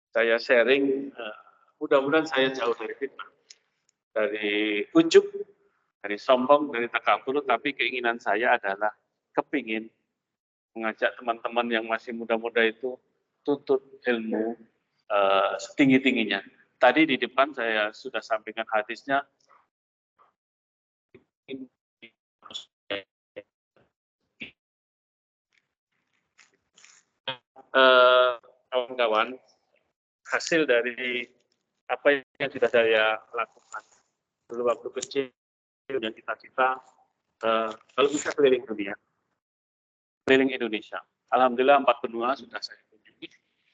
saya sharing, mudah-mudahan saya jauh dari fitnah, dari ujub, dari sombong, dari takabur, tapi keinginan saya adalah kepingin mengajak teman-teman yang masih muda-muda itu tuntut ilmu setinggi-tingginya. Tadi di depan saya sudah sampaikan hadisnya, kawan-kawan, hasil dari apa yang sudah saya lakukan dulu waktu kecil dan cita-cita, kalau bisa keliling dunia, keliling Indonesia. Alhamdulillah 4 benua sudah saya kunjungi,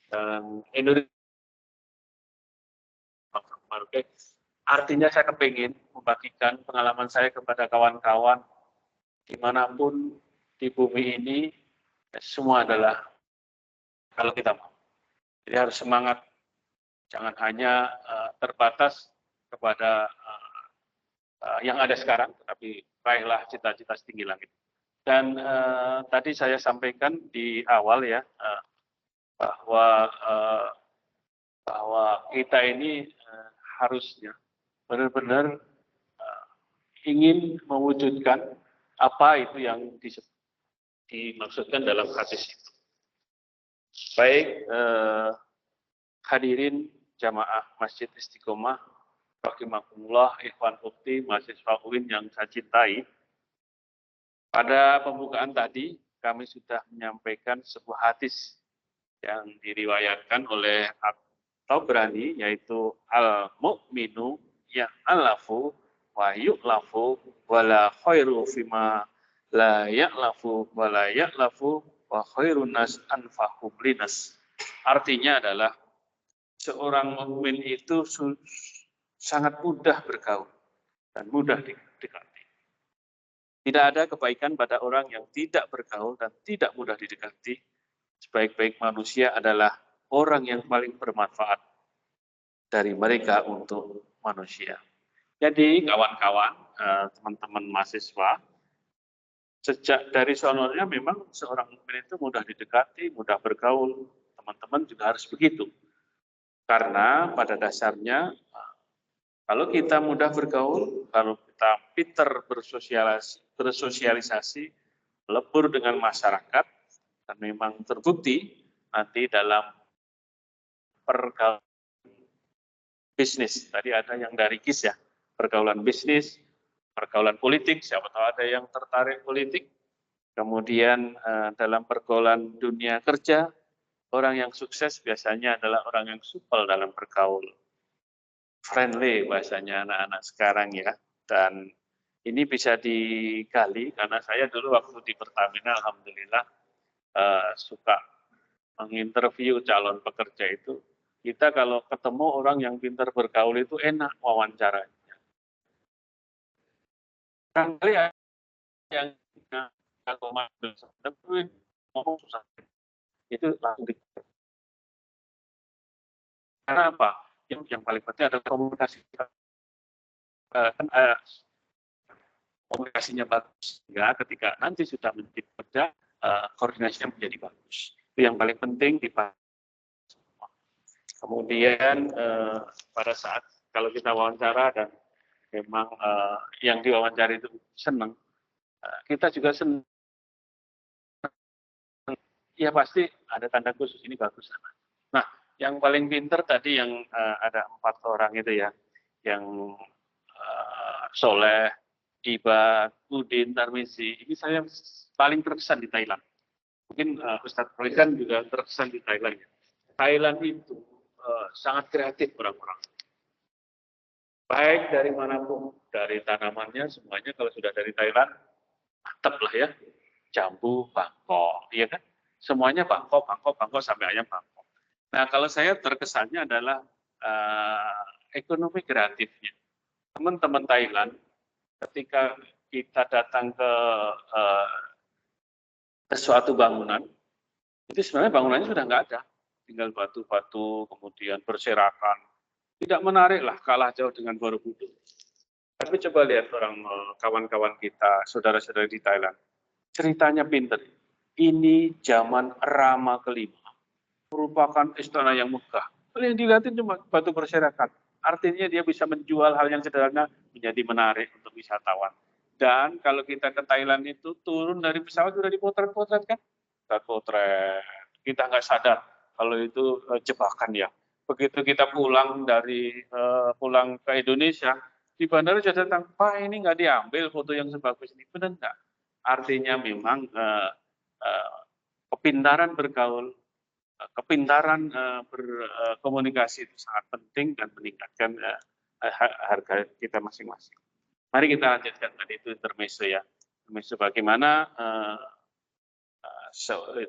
dan Indonesia artinya saya kepingin membagikan pengalaman saya kepada kawan-kawan dimanapun di bumi ini, semua adalah kalau kita mau. Jadi harus semangat, jangan hanya terbatas kepada yang ada sekarang, tetapi raihlah cita-cita setinggi langit. Dan tadi saya sampaikan di awal ya, bahwa kita ini harusnya benar-benar ingin mewujudkan apa itu yang dimaksudkan dalam hadis itu. Baik, hadirin jamaah Masjid Istiqomah, rahimakumullah, ikhwan ukti, mahasiswa UIN yang saya cintai. Pada pembukaan tadi, kami sudah menyampaikan sebuah hadis yang diriwayatkan oleh At-Tabrani, yaitu al-mu'minu ya'alafu wa yu'lafu wa la khairu fima la ya'lafu wa la ya'lafu wa khairun nas anfahum linas. Artinya adalah seorang mukmin itu sangat mudah bergaul dan mudah didekati. Tidak ada kebaikan pada orang yang tidak bergaul dan tidak mudah didekati. Sebaik-baik manusia adalah orang yang paling bermanfaat dari mereka untuk manusia. Jadi kawan-kawan, teman-teman mahasiswa, sejak dari sononya memang seorang mukmin itu mudah didekati, mudah bergaul. Teman-teman juga harus begitu. Karena pada dasarnya, kalau kita mudah bergaul, kalau kita pintar bersosialisasi, lebur dengan masyarakat, dan memang terbukti nanti dalam pergaulan bisnis, tadi ada yang dari KIS ya, pergaulan bisnis, pergaulan politik, siapa tahu ada yang tertarik politik, kemudian dalam pergaulan dunia kerja, orang yang sukses biasanya adalah orang yang supel dalam bergaul. Friendly bahasanya anak-anak sekarang ya, dan ini bisa digali karena saya dulu waktu di Pertamina alhamdulillah suka menginterview calon pekerja itu, kita kalau ketemu orang yang pintar bergaul itu enak wawancaranya. Kan kali yang ngomong susah, itu langsung karena apa? Yang paling penting adalah komunikasi. Kan komunikasinya bagus, ya ketika nanti sudah menjadi kerja, koordinasinya menjadi bagus. Itu yang paling penting dipahami. Kemudian pada saat kalau kita wawancara dan memang yang diwawancara itu senang, kita juga senang. Ya pasti ada tanda khusus ini bagus. Nah, yang paling pinter tadi yang ada 4 orang itu ya, yang Soleh, Iba, Udin, Tarmizi, ini saya paling terkesan di Thailand. Mungkin Ustadz Roykan juga terkesan di Thailand. Ya. Thailand itu sangat kreatif orang-orang. Baik dari manapun, dari tanamannya semuanya kalau sudah dari Thailand, mantap lah ya. Jambu, bangkok, iya kan? Semuanya bangkok sampai ayam bangkok. Nah kalau saya terkesannya adalah ekonomi kreatifnya. Teman-teman Thailand, ketika kita datang ke suatu bangunan, itu sebenarnya bangunannya sudah nggak ada. Tinggal batu-batu, kemudian berserakan. Tidak menarik lah, kalah jauh dengan Borobudur. Tapi coba lihat orang kawan-kawan kita, saudara-saudara di Thailand. Ceritanya pinter. Ini zaman Rama kelima. Merupakan istana yang megah. Yang dilihatin cuma batu berserakan. Artinya dia bisa menjual hal yang sederhana menjadi menarik untuk wisatawan. Dan kalau kita ke Thailand itu turun dari pesawat sudah dipotret-potret kan? Kita potret. Kita nggak sadar kalau itu jebakan ya. Begitu kita pulang ke Indonesia, di bandara sudah datang, Pak ini nggak diambil foto yang sebagus ini. Benar nggak? Artinya memang kepintaran bergaul, kepintaran berkomunikasi itu sangat penting dan meningkatkan harga kita masing-masing. Mari kita lanjutkan, tadi itu intermezzo ya. Intermezzo bagaimana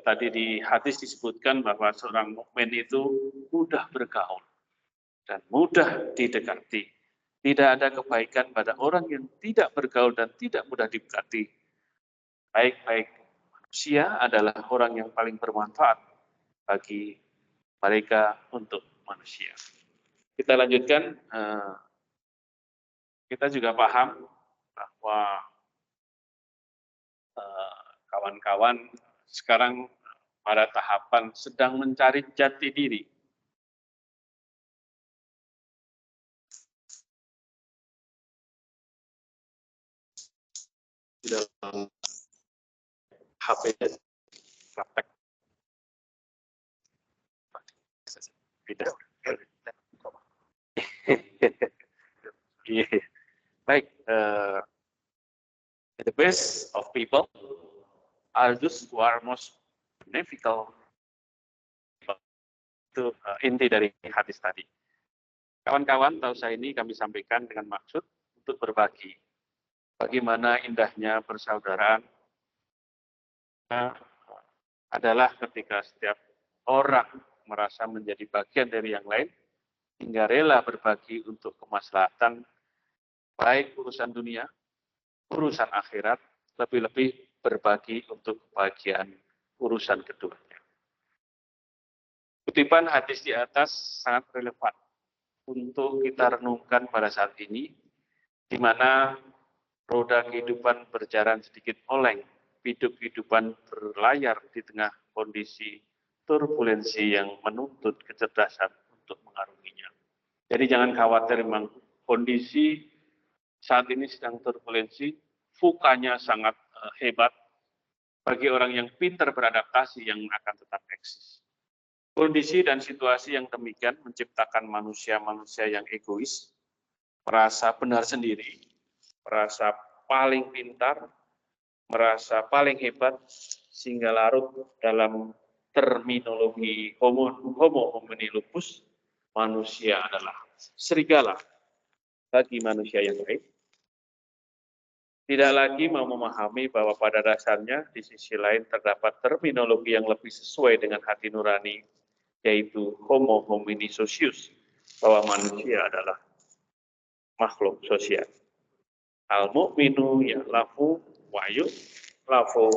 tadi di hadis disebutkan bahwa seorang mukmin itu mudah bergaul dan mudah didekati. Tidak ada kebaikan pada orang yang tidak bergaul dan tidak mudah didekati. Baik-baik manusia adalah orang yang paling bermanfaat bagi mereka untuk manusia. Kita lanjutkan, kita juga paham bahwa kawan-kawan sekarang pada tahapan sedang mencari jati diri. Di dalam HP praktek. Baik, the best of people are those who are most beneficial. Itu inti dari hadis tadi. Kawan-kawan, tahu saya ini kami sampaikan dengan maksud untuk berbagi. Bagaimana indahnya persaudaraan adalah ketika setiap orang merasa menjadi bagian dari yang lain, hingga rela berbagi untuk kemaslahatan, baik urusan dunia, urusan akhirat, lebih-lebih berbagi untuk kebahagiaan urusan keduanya. Kutipan hadis di atas sangat relevan untuk kita renungkan pada saat ini, di mana roda kehidupan berjalan sedikit oleng, hidup kehidupan berlayar di tengah kondisi turbulensi yang menuntut kecerdasan untuk mengarunginya. Jadi jangan khawatir, memang kondisi saat ini sedang turbulensi, fukanya sangat hebat bagi orang yang pintar beradaptasi yang akan tetap eksis. Kondisi dan situasi yang demikian menciptakan manusia-manusia yang egois, merasa benar sendiri, merasa paling pintar, merasa paling hebat, sehingga larut dalam terminologi homo homini lupus, manusia adalah serigala bagi manusia yang baik. Tidak lagi mau memahami bahwa pada dasarnya di sisi lain terdapat terminologi yang lebih sesuai dengan hati nurani, yaitu homo homini socius, bahwa manusia adalah makhluk sosial. Al-mu'minu ya'lafu wa yu'lafu.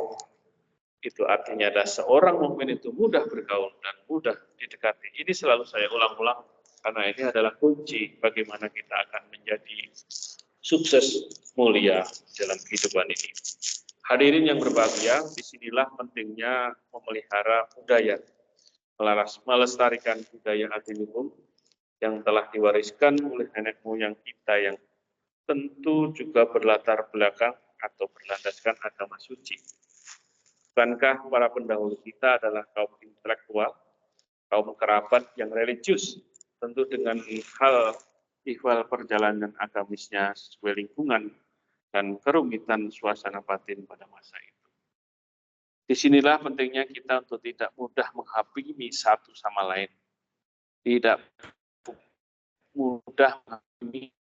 Itu artinya ada seorang mukmin itu mudah bergaul dan mudah didekati. Ini selalu saya ulang-ulang karena ini adalah kunci bagaimana kita akan menjadi sukses mulia dalam kehidupan ini. Hadirin yang berbahagia, disinilah pentingnya memelihara budaya, melestarikan budaya adiluhum yang telah diwariskan oleh nenek moyang kita yang tentu juga berlatar belakang atau berlandaskan agama suci. Bukankah para pendahulu kita adalah kaum intelektual, kaum kerabat yang religius, tentu dengan hal ihwal perjalanan agamisnya sesuai lingkungan dan kerumitan suasana batin pada masa itu. Disinilah pentingnya kita untuk tidak mudah menghakimi satu sama lain, tidak mudah menghakimi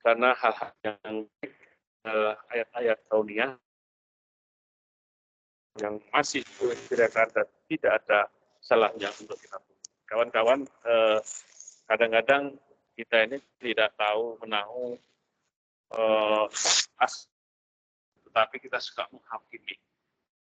karena hal-hal yang ayat-ayat kauniyah yang masih dikirakan dan tidak ada salahnya untuk kita. Kawan-kawan, kadang-kadang kita ini tidak tahu menahu tetapi kita suka menghakimi.